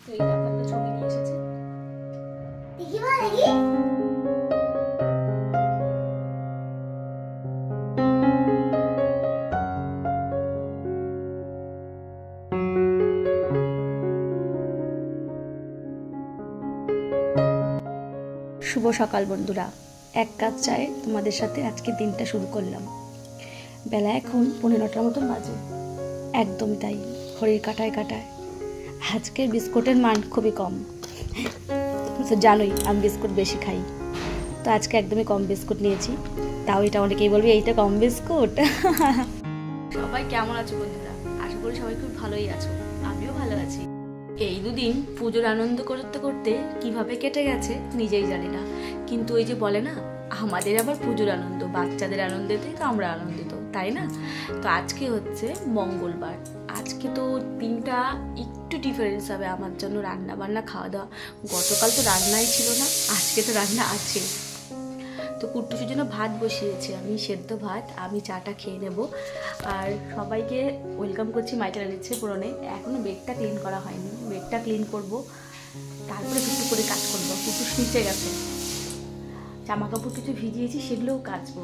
তো এই দেখো একটা ছবি নিয়ে এসেছে। শুভ সকাল বন্ধুরা, এক কাপ চায়ে তোমাদের সাথে আজকে দিনটা শুরু করলাম। বেলা এখন 9:15টার মতন বাজে, একদমই তাই, ঘড়ির কাঁটায় কাঁটায়। আজকের বিস্কুটের মান খুবই কম, জানোই আমি বিস্কুট বেশি খাই, তো আজকে একদমই কম বিস্কুট নিয়েছি। তাও এটা অনেকেই বলবে এইটা কম বিস্কুট। সবাই কেমন আছো বন্ধুরা? আশা করি সবাই খুব ভালোই আছো, আমিও ভালো আছি। এই দুদিন পুজোর আনন্দ করতে করতে কিভাবে কেটে গেছে নিজেই জানি না, কিন্তু ওই যে বলে না, আমাদের আবার পুজোর আনন্দ, বাচ্চাদের আনন্দেতে আমরা আনন্দিত, তাই না? তো আজকে হচ্ছে মঙ্গলবার, আজকে তো দিনটা একটু ডিফারেন্স হবে আমার জন্য। রান্না বান্না খাওয়া দাওয়া, গতকাল তো রান্নাই ছিল না, আজকে তো রান্না আছে। তো কুট্টুসের জন্য ভাত বসিয়েছি আমি, সেদ্ধ ভাত। আমি চাটা খেয়ে নেব, আর সবাইকে ওয়েলকাম করছি মাই চ্যানেল ইচ্ছে পূরণে। এখনও বেডটা ক্লিন করা হয়নি, বেডটা ক্লিন করব, তারপরে একটু করে কাজ করবো। কুট্টুস নিচে গেছে, জামা কাপড় কিছু ভিজিয়েছি সেগুলোও কাচবো।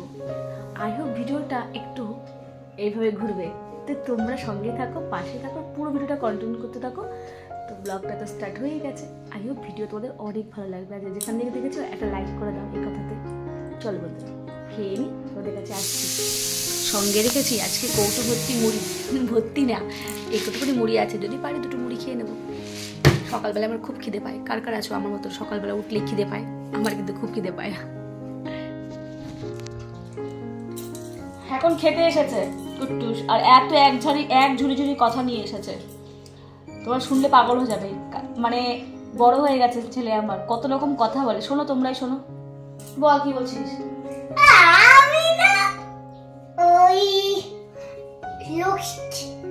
আই হোপ ভিডিওটা একটু এইভাবে ঘুরবে, তো তোমরা সঙ্গে থাকো, পাশে থাকো, পুরো ভিডিওটা কন্টিনিউ করতে থাকো। তো ব্লগটা তো স্টার্ট হয়েই গেছে, আই হোপ ভিডিও তোমাদের অনেক ভালো লাগবে। আর যেখান থেকে দেখেছো একটা লাইক করে দাও এই কথাতে। চলো বলতে খেয়ে নি, তোদের কাছে আসছি। সঙ্গে রেখেছি আজকে কৌটো ভর্তি মুড়ি, ভর্তি না, একটুখানি মুড়ি আছে, যদি পারি দুটো মুড়ি খেয়ে নেবো। সকালবেলা আমার খুব খিদে পায়, কার কার আছো আমার মতো সকালবেলা উঠলেই খিদে পায়? আমার কিন্তু খুব খিদে পায়। এখন খেতে এসেছে কুট্টুস, আর এত এক ঝুড়ি ঝুড়ি কথা নিয়ে এসেছে, তোমরা শুনলে পাগল হয়ে যাবে। মানে বড় হয়ে গেছে ছেলে আমার, কত রকম কথা বলে। শোনো, তোমরাই শোনো। বল কি বলছিস? আমি না ওই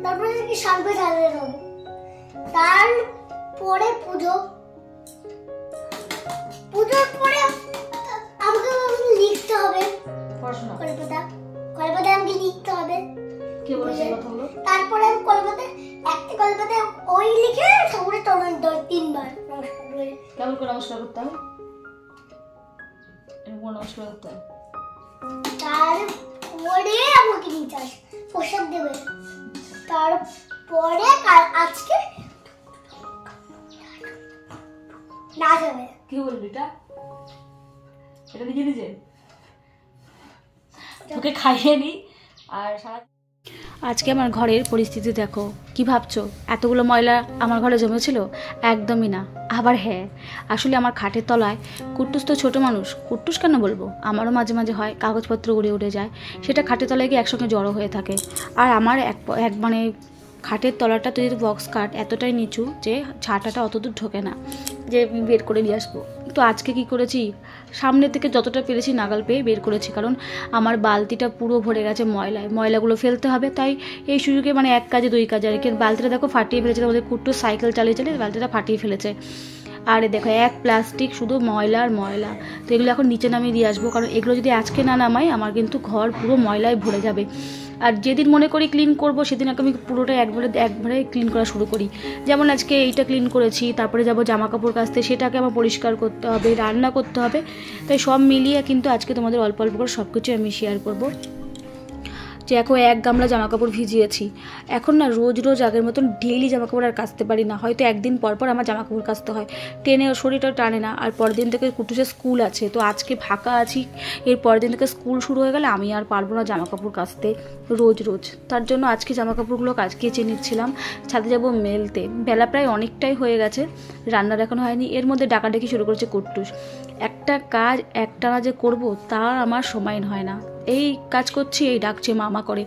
তারপরে কি সামনে ঢালের হবে, তারপরে পুজোর পরে আমাকে লিখতে হবে পড়াশোনা, কলপাতা আমাকে লিখতে হবে। কে বলেছে কথাগুলো? তারপরে আমি একটা কলপাতে ওই লিখে ঠাকুরের চরণ 3বার কেমন করে নমস্কার করতে হবে, নমস্কার করতে হবে। তারপরে আমাকে নিচে আস প্রসাদ দেবে, তারপরে আজকে নাচ হবে। কি বললি এটা? এটা নিজে নিজে তোকে খাইয়ে নি। আর আজকে আমার ঘরের পরিস্থিতি দেখো, কি ভাবছো এতগুলো ময়লা আমার ঘরে জমেছিল? একদমই না। আবার হ্যাঁ, আসলে আমার খাটের তলায়, কুট্টুস তো ছোটো মানুষ, কুট্টুস কেন বলবো, আমারও মাঝে মাঝে হয় কাগজপত্র উড়ে উড়ে যায়, সেটা খাটের তলায় গিয়ে একসঙ্গে জড়ো হয়ে থাকে। আর আমার এক মানে খাটের তলাটা তো যেহেতু বক্স কাট, এতটাই নিচু যে ছাটাটা অতদূর ঢোকে না যে বের করে নিয়ে আসবো। তো আজকে কি করেছি, সামনের থেকে যতটা পেরেছি নাগাল পেয়ে বের করেছি, কারণ আমার বালতিটা পুরো ভরে গেছে ময়লায়, ময়লাগুলো ফেলতে হবে। তাই এই সুযোগে মানে এক কাজে দুই কাজে আর কি। বালতিটা দেখো ফাটিয়ে ফেলেছে, আমাদের কুট্টু সাইকেল চালিয়ে চালিয়ে বালতিটা ফাটিয়ে ফেলেছে। আর দেখো এক প্লাস্টিক শুধু ময়লা আর ময়লা। তো এগুলো এখন নিচে নামিয়ে দিয়ে আসবো, কারণ এগুলো যদি আজকে না নামাই আমার কিন্তু ঘর পুরো ময়লায় ভরে যাবে। আর যেদিন মনে করি ক্লিন করব সেদিন আমি পুরোটা একবারে ক্লিন করা শুরু করি। যেমন আজকে এইটা ক্লিন করেছি, তারপরে যাব জামা কাপড় কাচতে, সেটাকে আমার পরিষ্কার করতে হবে, রান্না করতে হবে। তাই সব মিলিয়ে কিন্তু আজকে তোমাদের অল্প অল্প করে সব কিছু আমি শেয়ার করব। যে এখন 1 গামলা জামা কাপড় ভিজিয়েছি, এখন না রোজ রোজ আগের মতন ডেইলি জামা কাপড় আর কাচতে পারি না, হয়তো একদিন পর পর আমার জামা কাপড় কাচতে হয়, টেনে শরীরটাও টানে না। আর পরের দিন থেকে কুটুসের স্কুল আছে, তো আজকে ফাঁকা আছি, এর পরের দিন থেকে স্কুল শুরু হয়ে গেলে আমি আর পারবো না জামা কাপড় কাচতে রোজ রোজ। তার জন্য আজকে জামা কাপড়গুলো কেচে নিচ্ছিলাম, ছাদে যাবো মেলতে। বেলা প্রায় অনেকটাই হয়ে গেছে, রান্নার এখনো হয়নি। এর মধ্যে ডাকাডাকি শুরু করেছে কুট্টুস, একটা কাজ একটানা যে করবো তার আমার সময় হয় না, এই কাজ করছি এই ডাকছে মামা করে।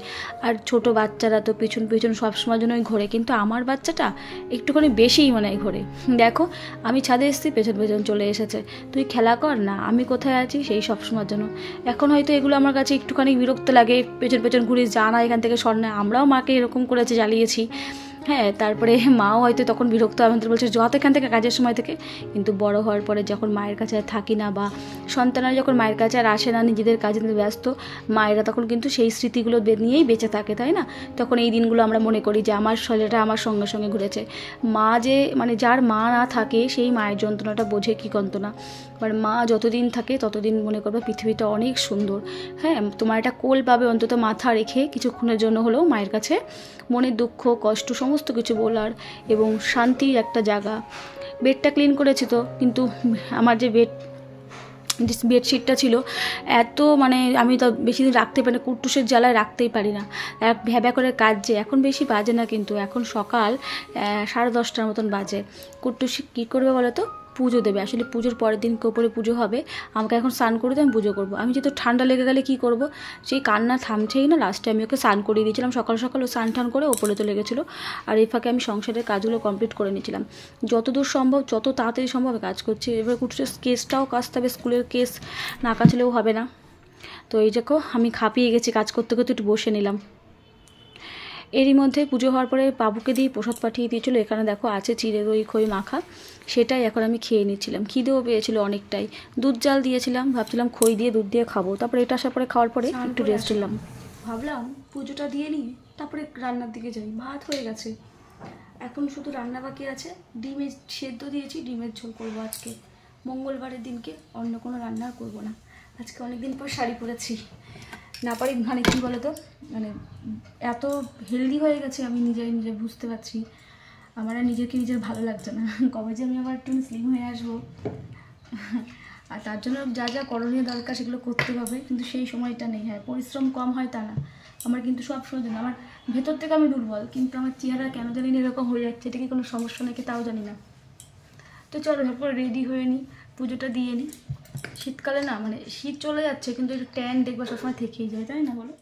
আর ছোট বাচ্চারা তো পিছন পিছন সবসময় জন্যই ঘোরে, কিন্তু আমার বাচ্চাটা একটুখানি বেশিই মনে হয় ঘোরে। দেখো আমি ছাদে এসেছি, পেছন পেছন চলে এসেছে, তুই খেলা কর না, আমি কোথায় আছি সেই সবসময়ের জন্য। এখন হয়তো এগুলো আমার কাছে একটুখানি বিরক্ত লাগে, পেছন পেছন ঘুরে যা না এখান থেকে সর না। আমরাও মাকে এরকম করেছে, জ্বালিয়েছি, হ্যাঁ, তারপরে মাও হয়তো তখন বিরক্ত আমাদের বলছে যত এখান থেকে কাজের সময় থেকে, কিন্তু বড় হওয়ার পরে যখন মায়ের কাছে আর থাকি না বা সন্তানরা যখন মায়ের কাছে আর আসে না, নিজেদের কাজে ব্যস্ত, মায়েরা তখন কিন্তু সেই স্মৃতিগুলো নিয়েই বেঁচে থাকে, তাই না? তখন এই দিনগুলো আমরা মনে করি যে আমার শরীরটা আমার সঙ্গে সঙ্গে ঘুরেছে। মা যে মানে যার মা না থাকে সেই মায়ের যন্ত্রণাটা বোঝে কি যন্ত্রণা। মানে মা যতদিন থাকে ততদিন মনে করবে পৃথিবীটা অনেক সুন্দর। হ্যাঁ, তোমার একটা কোল পাবে অন্তত মাথা রেখে কিছুক্ষণের জন্য হলেও মায়ের কাছে মনের দুঃখ কষ্ট সমস্ত কিছু বলার এবং শান্তির একটা জায়গা। বেডটা ক্লিন করেছি তো, কিন্তু আমার যে বেডশিটটা ছিল এত মানে আমি তো বেশি দিন রাখতে পারি না, কুট্টুসের জ্বালায় রাখতেই পারি না। ভ্যাবা করে কাজ যে এখন বেশি বাজে না, কিন্তু এখন সকাল 10:30টার মতন বাজে। কুট্টুস কী করবে বলো তো? পুজো দেবে। আসলে পুজোর পরের দিন ওপরে পুজো হবে, আমাকে এখন স্নান করে দিয়ে আমি পুজো করবো। আমি যেহেতু ঠান্ডা লেগে গেলে কী করবো, সেই কান্না থামছেই না, লাস্টে আমি ওকে স্নান করিয়ে দিয়েছিলাম সকাল সকাল। ও স্নান টান করে ওপরে তো লেগেছিলো, আর এই ফাঁকে আমি সংসারের কাজগুলো কমপ্লিট করে নিয়েছিলাম। যতদূর সম্ভব যত তাড়াতাড়ি সম্ভব কাজ করছি। এবার কুটুসের কেসটাও কাচতে হবে, স্কুলের কেস না কাচলেও হবে না। তো এই দেখো আমি খাপিয়ে গেছি, কাজ করতে করতে একটু বসে নিলাম। এরই মধ্যে পুজো হওয়ার পরে বাবুকে দিয়ে প্রসাদ পাঠিয়ে দিয়েছিলো। এখানে দেখো আছে চিড়ে দই খই মাখা, সেটাই এখন আমি খেয়ে নিচ্ছিলাম। খিদেও পেয়েছিল অনেকটাই, দুধ জাল দিয়েছিলাম, ভাবছিলাম খই দিয়ে দুধ দিয়ে খাবো। তারপরে এটা আসার পরে খাওয়ার পরে একটু রেস্ট নিলাম, ভাবলাম পুজোটা দিয়ে নিই তারপরে রান্নার দিকে যাই। ভাত হয়ে গেছে, এখন শুধু রান্না বাকি আছে। ডিমের সেদ্ধ দিয়েছি, ডিমের ঝোল করবো আজকে। মঙ্গলবারের দিনকে অন্য কোনো রান্না করবো না। আজকে অনেকদিন পর শাড়ি পরেছি, না পারি মানে কী বলো তো, মানে এত হেলদি হয়ে গেছে আমি নিজে বুঝতে পারছি। আমার আর নিজের ভালো লাগছে না। কবে যে আমি আবার একটু স্লিম হয়ে আসবো, আর তার জন্য যা যা করণীয় দরকার সেগুলো করতে হবে, কিন্তু সেই সময়টা নেই। হ্যাঁ, পরিশ্রম কম হয় তা না, আমার কিন্তু সব সময় জন্য আমার ভেতর থেকে আমি দুর্বল, কিন্তু আমার চেহারা কেন জানি না এরকম হয়ে যাচ্ছে। এটা কি কোনো সমস্যা নাকি তাও জানি না। তো চলো তারপর রেডি হয়ে নিই, পুজোটা দিয়ে নিই। শীতকালে না মানে শীত চলে যাচ্ছে, কিন্তু একটু ট্যান দেখবা সবসময় থেকেই যায়, তাই না বলো?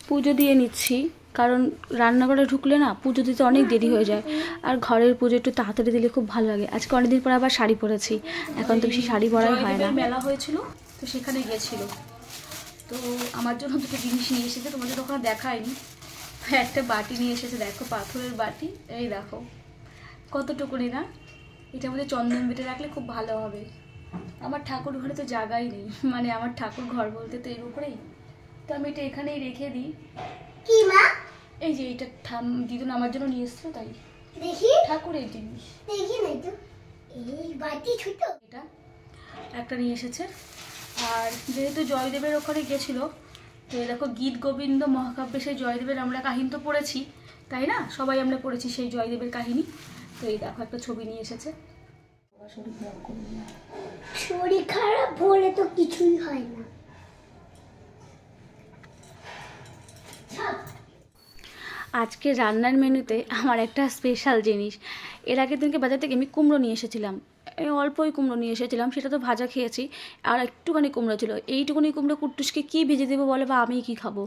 পুজো দিয়ে নিচ্ছি, কারণ রান্নাঘরে ঢুকলে না পুজো দিতে অনেক দেরি হয়ে যায়, আর ঘরের পুজো একটু তাড়াতাড়ি দিলে খুব ভালো লাগে। আজকে অনেকদিন পরে আবার শাড়ি পরেছি, এখন তো বেশি শাড়ি পরাই হয় না। মেলা হয়েছিল তো সেখানে গেছিল, তো আমার জন্য দুটো জিনিস নিয়ে এসেছে, তোমাদের ওখানে দেখায়নি। একটা বাটি নিয়ে এসেছে, দেখো পাথরের বাটি, এই দেখো কতটুকুনি না। এটার মধ্যে চন্দন বেটে রাখলে খুব ভালো হবে। আমার ঠাকুর ঘরে তো জায়গাই নেই, মানে আমার ঠাকুর ঘর বলতে তো এর উপরেই, তো আমি এটা এখানেই রেখে দিই। কি মা? এই যে এটা দিদুন আমার জন্য নিয়ে এসছো, তাই দেখি ঠাকুরের জিনিস। দেখি নাই তো, এই বাটি ছোট এটা একটা নিয়ে এসেছে। আর যেহেতু জয়দেবের ওখানে গেছিল, তো দেখো গীত গোবিন্দ মহাকাব্যে সেই জয়দেবের আমরা কাহিনী তো পড়েছি, তাই না? সবাই আমরা পড়েছি সেই জয়দেবের কাহিনী। তো এই দেখো একটা ছবি নিয়ে এসেছে। শরীর খারাপ হলে তো কিছুই হয় না। আজকে রান্নার মেনুতে আমার একটা স্পেশাল জিনিস। এর আগের দিনকে বাজার থেকে আমি কুমড়ো নিয়ে এসেছিলাম, অল্পই কুমড়ো নিয়ে এসেছিলাম, সেটা তো ভাজা খেয়েছি, আর একটুখানি কুমড়ো ছিল। এইটুকুনি কুমড়ো কুট্টুসকে কী ভেজে দেবো বলে, বা আমি কি খাবো,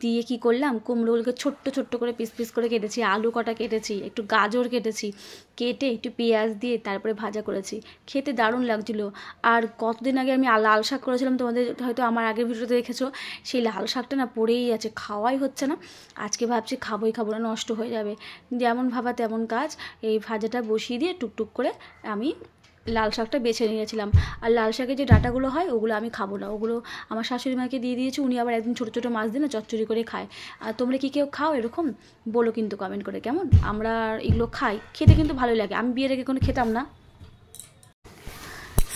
দিয়ে কি করলাম, কুমড়োগুলোকে ছোট্ট ছোট্ট করে পিস পিস করে কেটেছি, আলু কটা কেটেছি, একটু গাজর কেটেছি, কেটে একটু পেঁয়াজ দিয়ে তারপরে ভাজা করেছি। খেতে দারুণ লাগছিলো। আর কতদিন আগে আমি লাল শাক করেছিলাম, তোমাদের হয়তো আমার আগের ভিডিওতে দেখেছো, সেই লাল শাকটা না পড়েই আছে, খাওয়াই হচ্ছে না। আজকে ভাবছি খাবো না, নষ্ট হয়ে যাবে। যেমন ভাবা তেমন কাজ, এই ভাজাটা বসিয়ে দিয়ে টুকটুক করে আমি লাল শাকটা বেছে নিয়েছিলাম। আর লাল শাকের যে ডাঁটাগুলো হয় ওগুলো আমি খাবো না, ওগুলো আমার শাশুড়ি মাকে দিয়ে দিয়েছি, উনি আবার একদিন ছোটো ছোটো মাছ দিয়ে না চচ্চড়ি করে খায়। আর তোমরা কি কেউ খাও এরকম? বলো কিন্তু কমেন্ট করে কেমন। আমরা এগুলো খাই, খেতে কিন্তু ভালোই লাগে। আমি বিয়ের আগে কোনো খেতাম না।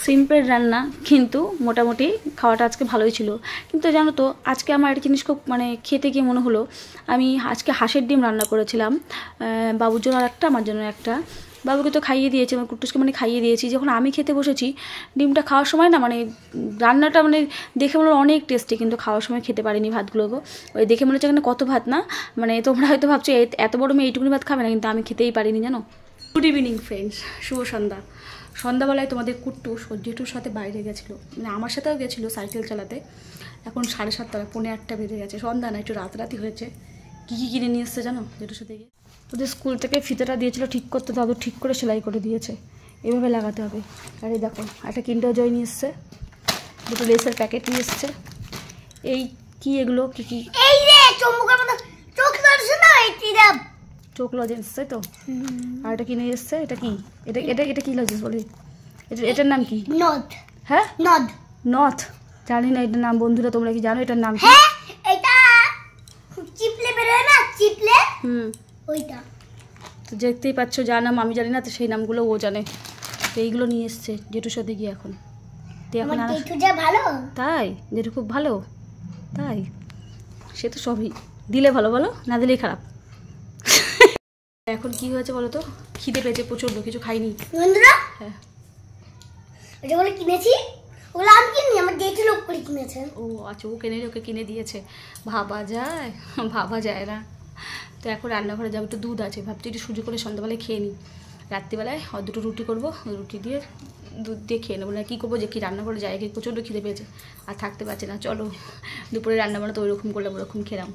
সিম্পল রান্না, কিন্তু মোটামুটি খাওয়াটা আজকে ভালোই ছিল। কিন্তু জানো তো আজকে আমার একটা জিনিস খুব মানে খেতে গিয়ে মনে হলো, আমি আজকে হাঁসের ডিম রান্না করেছিলাম, বাবুর জন্য একটা আমার জন্য একটা। বাবুকে তো খাইয়ে দিয়েছি, আমার কুট্টুসকে মানে খাইয়ে দিয়েছি। যখন আমি খেতে বসেছি ডিমটা খাওয়ার সময় না মানে রান্নাটা মানে দেখে মনে হলো অনেক টেস্টি, কিন্তু খাওয়ার সময় খেতে পারিনি ভাতগুলোকে। ওই দেখে মনে হচ্ছে এখানে কত ভাত না, মানে তোমরা হয়তো ভাবছো এত বড় মেয়ে এইটুকুনি ভাত খাবে না, কিন্তু আমি খেতেই পারিনি জানো। গুড ইভিনিং ফ্রেন্ডস, শুভ সন্ধ্যা। সন্ধ্যাবেলায় তোমাদের কুট্টুস জেঠুর সাথে বাইরে গেছিলো, মানে আমার সাথেও গেছিলো সাইকেল চালাতে। এখন 7:30 পৌনে 8টা বেজে গেছে, সন্ধ্যা না একটু রাতারাতি হয়েছে। কী কী কিনে নিয়ে এসছে জানো জেঠুর সাথে গিয়ে? ওদের স্কুল থেকে ফিতেটা দিয়েছিলো ঠিক করতে, দাদু ঠিক করে সেলাই করে দিয়েছে। এভাবে লাগাতে হবে। আর এই দেখো একটা কিন্ডার জয় নিয়ে এসছে, দুটো লেসের প্যাকেট নিয়ে এসছে। এই কি এগুলো কি কি? এই রে চুম্বকের মতো চোখ ধরছে না, এটি দাও চোখ লজেন্স, তাই তো? আর এটা কি নিয়ে এসছে? এটা কি? এটা এটা এটা কি লজেন্স বলি? এটার নাম কি? নদ। হ্যাঁ নদ। নথ, জানি না এটার নাম। বন্ধুরা তোমরা কি জানো এটার নাম কি? হ্যাঁ এটা চিপলে বেরোয় না, চিপলে ওইটা। তো দেখতেই পাচ্ছ, যার নাম আমি জানি না, তো সেই নামগুলো ও জানে। তো এইগুলো নিয়ে এসছে জেঠুর সাথে গিয়ে এখন। তো এখন আমার জেঠু যা ভালো। তাই? জেঠু খুব ভালো? তাই? সে তো সবই, দিলে ভালো বলো, না দিলেই খারাপ। এখন কি হয়েছে বলো তো, খিদে পেয়েছে প্রচণ্ড, কিছু খাইনি। বন্ধুরা হ্যাঁ, যেগুলো কিনেছি ওগুলো আমি কিনি, আমার জেঠু লোক করে কিনেছে। ও আচ্ছা, ও কিনে ওকে কিনে দিয়েছে। ভাবা যায়? ভাবা যায় না। তো এখন রান্নাঘরে যাবো, একটু দুধ আছে, ভাবছি একটু সুজি করে সন্ধ্যাবেলায় খেয়ে নিই। রাত্রিবেলায় দুটো রুটি করবো, রুটি দিয়ে দুধ দিয়ে খেয়ে নেবো। না কী করবো, যে কি রান্না করে যায়, প্রচণ্ড খিদে পেয়েছে আর থাকতে পারছে না। চলো দুপুরে রান্না বান্না তো ওইরকম করলাম, ওরকম খেলাম।